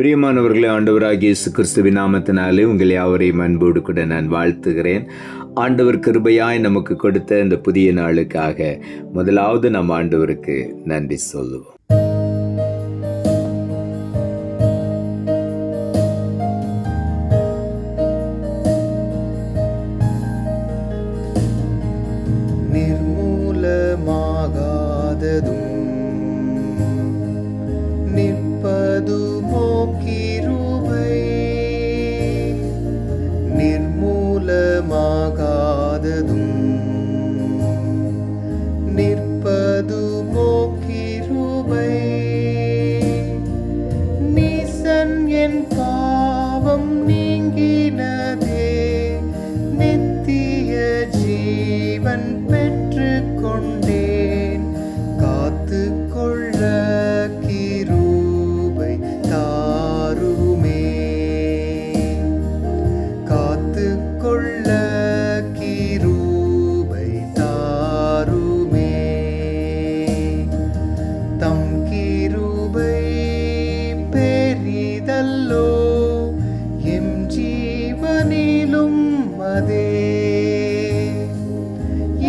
பிரியமானவர்களே, ஆண்டவராகிய இயேசு கிறிஸ்துவின் நாமத்தினாலே உங்கள் யாவரையும் அன்போடு கூட நான் வாழ்த்துகிறேன். ஆண்டவர் கிருபையாய் நமக்கு கொடுத்த இந்த புதிய நாளுக்காக முதலாவது நம் ஆண்டவருக்கு நன்றி சொல்லுவோம். நிர்மூலமாகாததும் நிற்பதுமோ கிருபை, நிர்மூலமாகாததும் நிற்பதுமோ கிருபை. நீசன் என் பாவம் நீங்கினதே, நித்திய ஜீவன் பெற்று கொண்டேன். காத்து கொள்ள கிருபை தாருமே, காத்து கொள்ள கிருபை தாருமே. தம் கிருபை பெரிதல்லோ, எம் ஜீவனிலும் அதே.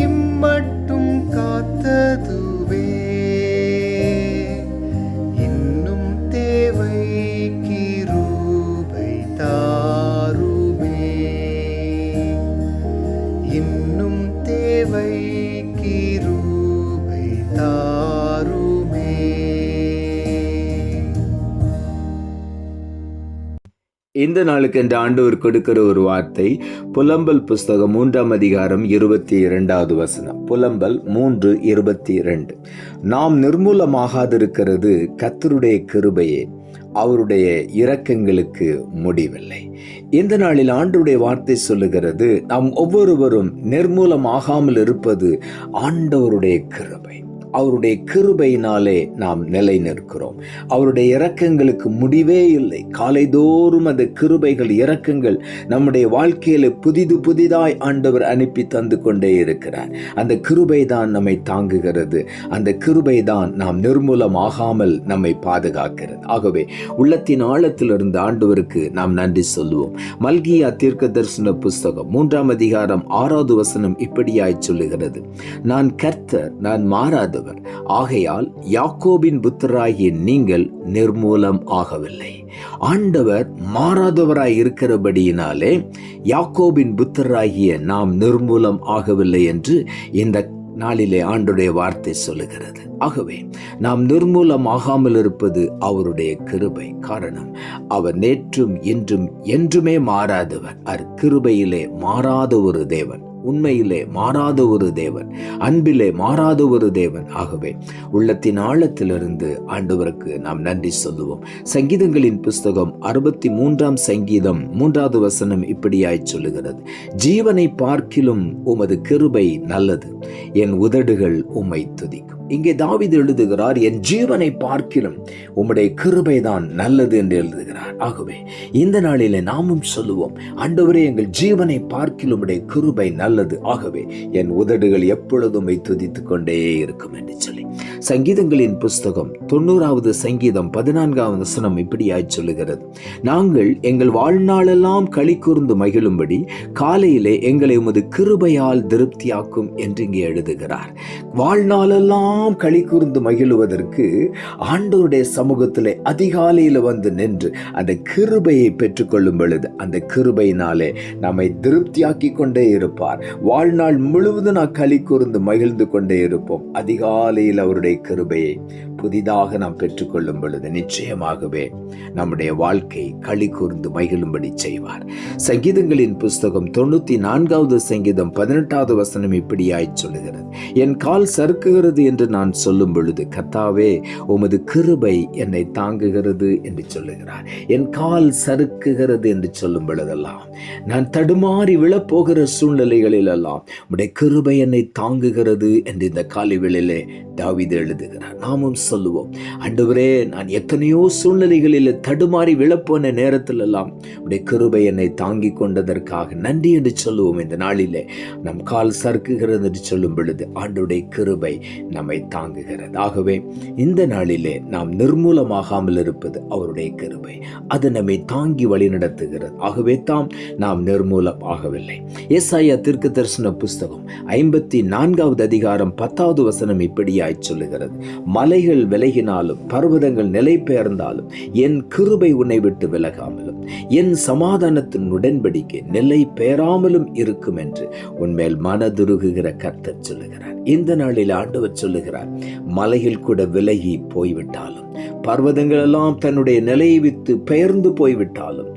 இம்மட்டும் காத்ததுவே, இன்னும் தேவை கிருபை தாருமே, இன்னும் தேவை கிருபை தாருமே. இந்த நாளுக்கு என்று ஆண்டவர் கொடுக்கிற ஒரு வார்த்தை புலம்பல் புஸ்தகம் 3ஆம் அதிகாரம் 22வது வசனம். புலம்பல் 3:22. நாம் நிர்மூலமாகாதிருக்கிறது கர்த்தருடைய கிருபையே, அவருடைய இரக்கங்களுக்கு முடிவில்லை. இந்த நாளில் ஆண்டவருடைய வார்த்தை சொல்லுகிறது, நாம் ஒவ்வொருவரும் நிர்மூலமாகாமல் இருப்பது ஆண்டவருடைய கிருபை. அவருடைய கிருபையினாலே நாம் நிலை நிற்கிறோம். அவருடைய இரக்கங்களுக்கு முடிவே இல்லை. காலைதோறும் அந்த கிருபைகள், இரக்கங்கள் நம்முடைய வாழ்க்கையில புதிதாய் ஆண்டவர் அனுப்பி தந்து கொண்டே இருக்கிறார். அந்த கிருபை தான் நம்மை தாங்குகிறது. அந்த கிருபை தான் நாம் நிர்மூலமாகாமல் நம்மை பாதுகாக்கிறது. ஆகவே உள்ளத்தின் ஆழத்திலிருந்து ஆண்டவருக்கு நாம் நன்றி சொல்லுவோம். மல்கியா தீர்க்க தரிசன புஸ்தகம் 3ஆம் அதிகாரம் 6வது வசனம் இப்படியாய் சொல்லுகிறது, நான் கர்த்தர், நான் மாறாதவர், ஆகையால் யாக்கோபின் புத்திரராகிய நீங்கள் நிர்மூலம் ஆகவில்லை. ஆண்டவர் மாறாதவராய் இருக்கிறபடியினாலே யாக்கோபின் புத்திரராகிய நாம் நிர்மூலம் ஆகவில்லை என்று இந்த நாளிலே ஆண்டவருடைய வார்த்தை சொல்லுகிறது. ஆகவே நாம் நிர்மூலமாகாமல் இருப்பது அவருடைய கிருபை. காரணம், அவர் நேற்றும் இன்றும் என்றுமே மாறாதவர். கிருபையிலே மாறாத ஒரு தேவன், உண்மையிலே மாறாத ஒரு தேவன், அன்பிலே மாறாத ஒரு தேவன். ஆகவே உள்ளத்தின் ஆழத்திலிருந்து ஆண்டவருக்கு நாம் நன்றி சொல்லுவோம். சங்கீதங்களின் புஸ்தகம் 63ஆம் சங்கீதம் 3வது வசனம் இப்படியாய் சொல்லுகிறது, ஜீவனை பார்க்கிலும் உமது கிருபை நல்லது, என் உதடுகள் உம்மை துதிக்கும். இங்கே தாவீது எழுதுகிறார், என் ஜீவனை பார்க்கிலும் உம்முடைய கிருபை தான் நல்லது என்று எழுதுகிறார். ஆகவே இந்த நாளிலே நாமும் சொல்லுவோம், ஆண்டவரே, எங்கள் ஜீவனை பார்க்கிலும் உம்முடைய கிருபை நல்லது, ஆகவே என் உதடுகள் எப்பொழுதும் துதித்துக் கொண்டே இருக்கும் என்று சொல்லி சங்கீதங்களின் புஸ்தகம் 90வது சங்கீதம் 14வது வசனம் இப்படியாய் சொல்லுகிறது, நாங்கள் எங்கள் வாழ்நாளெல்லாம் களி கூர்ந்து மகிழும்படி காலையிலே எங்களை உமது கிருபையால் திருப்தியாக்கும் என்று இங்கே எழுதுகிறார். வாழ்நாளெல்லாம் களி கூர்ந்து மகிழுவதற்கு ஆண்டவருடைய சமூகத்திலே அதிகாலையில் வந்து நின்று அந்த கிருபையை பெற்றுக்கொள்ளும் பொழுது அந்த கிருபையினாலே நம்மை திருப்தியாக்கி கொண்டே இருப்பார். வாழ்நாள் முழுவதும் நான் களி கூர்ந்து மகிழ்ந்து கொண்டே இருப்போம். அதிகாலையில் அவருடைய கிருபையை புதிதாக நாம் பெற்றுக்கொள்ளும் பொழுது நிச்சயமாகவே நம்முடைய வாழ்க்கை களி கூர்ந்து மகிழும்படி செய்வார். சங்கீதங்களின் புஸ்தகம் 94வது சங்கீதம் 18வது வசனம் இப்படியாய் சொல்லுகிறது, என் கால் சறுக்குகிறது என்று நான் சொல்லும் பொழுது கர்த்தாவே உமது கிருபை என்னை தாங்குகிறது என்று சொல்லுகிறார். என் கால் சறுக்குகிறது என்று சொல்லும் பொழுதெல்லாம், நான் தடுமாறி விழப்போகிற சூழ்நிலைகளில் எல்லாம் உம்முடைய கிருபை என்னை தாங்குகிறது என்று இந்த காலை வேளையிலே தாவீது எழுதுகிறார். நாமும் சொல்லுவோம். ஆண்டவரே, நான் எத்தனையோ சூழ்நிலைகளில் தடுமாறி விழப்போன நேரத்தில் எல்லாம் உடைய கிருபை என்னை தாங்கி கொண்டதற்காக நன்றி என்று சொல்லுவோம். இந்த நாளிலே நம் கால் சறுக்குகிறது என்று சொல்லும் பொழுது ஆண்டவருடைய கிருபை நம்மை தாங்குகிறது. ஆகவே இந்த நாளிலே நாம் நிர்மூலமாகாமல் இருப்பது அவருடைய கிருபை. அது நம்மை தாங்கி வழி நடத்துகிறது. ஆகவே தான் நாம் நிர்மூலம் ஆகவில்லை. ஏசாயா தீர்க்கதரிசன புஸ்தகம் 54வது அதிகாரம் 10வது வசனம் இப்படியாய் சொல்லுகிறது: மலைகள் விலகினாலும் பர்வதங்கள் நிலை பெயர்ந்தாலும் என் கிருபை உன்னை விட்டு விலகாமலும் என் சமாதானத்தின் உடன்படிக்கை நிலை பெயராமலும் இருக்கும் என்று உன்மேல் மனதுருகுகிற கர்த்தர் சொல்லுகிறார். இந்த நாளில் ஆண்டவர் சொல்லுகிறார், மலைகள் கூட விலகி போய்விட்டாலும், பர்வதங்கள் எல்லாம் தன்னுடைய நிலையை விட்டு பெயர்ந்து போய்விட்டாலும்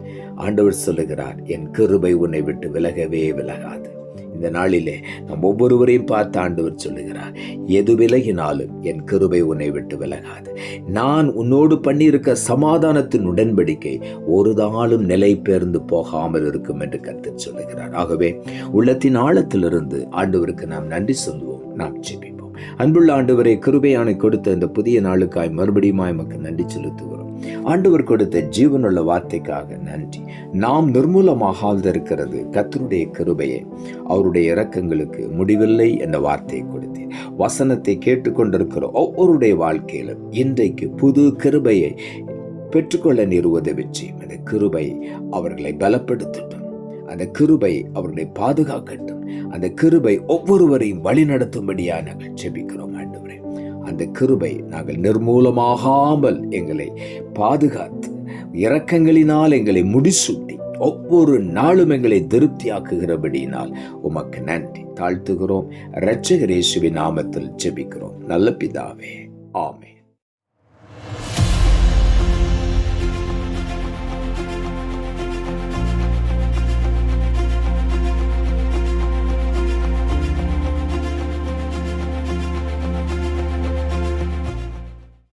ஆண்டவர் சொல்லுகிறார், என் கிருபை உன்னை விட்டு விலகவே விலகாது. இந்த நாளிலே நாம் ஒவ்வொருவரையும் பார்த்து ஆண்டவர் சொல்லுகிறார், எது விலகினாலும் என் கிருபை உன்னை விட்டு விலகாது. நான் உன்னோடு பண்ணியிருக்க சமாதானத்தின் உடன்படிக்கை ஒரு நாளும் நிலை பெயர்ந்து போகாமல் இருக்கும் என்று கர்த்தர் சொல்லுகிறார். ஆகவே உள்ளத்தின் ஆழத்திலிருந்து ஆண்டவருக்கு நாம் நன்றி சொல்லுவோம். நாம் ஜெபிப்போம். அன்புள்ள ஆண்டவரே, கிருபையானை கொடுத்த இந்த புதிய நாளுக்காய் மறுபடியும் எமக்கு நன்றி செலுத்துகிறோம். ஆண்டவர் கொடுத்த ஜீவனுள்ள வார்த்தைக்காக நன்றி. நாம் நிர்மூலமாகாதிருக்கிறது கர்த்தருடைய கிருபையை, அவருடைய இரக்கங்களுக்கு முடிவில்லை என்ற வார்த்தையை கொடுத்தேன். வசனத்தை கேட்டுக்கொண்டிருக்கிற ஒவ்வொருடைய வாழ்க்கையிலும் இன்றைக்கு புது கிருபையை பெற்றுக்கொள்ள நீர் உதவி செய்யும். அந்த கிருபை அவர்களை பலப்படுத்தட்டும். அந்த கிருபை அவர்களை பாதுகாக்கட்டும். அந்த கிருபை ஒவ்வொருவரையும் வழி நடத்தும்படியாக நாங்கள் ஜெபிக்கிறோம். ஆண்டவரே, அந்த கிருபை நாங்கள் நிர்மூலமாகாமல் எங்களை பாதுகாத்து இரக்கங்களினால் எங்களை முடிசூட்டி ஒவ்வொரு நாளும் எங்களை திருப்தியாக்குகிறபடியினால் உமக்கு நன்றி தாழ்த்துகிறோம். இரட்சகர் இயேசுவின் நாமத்தில் ஜெபிக்கிறோம் நல்ல பிதாவே, ஆமென்.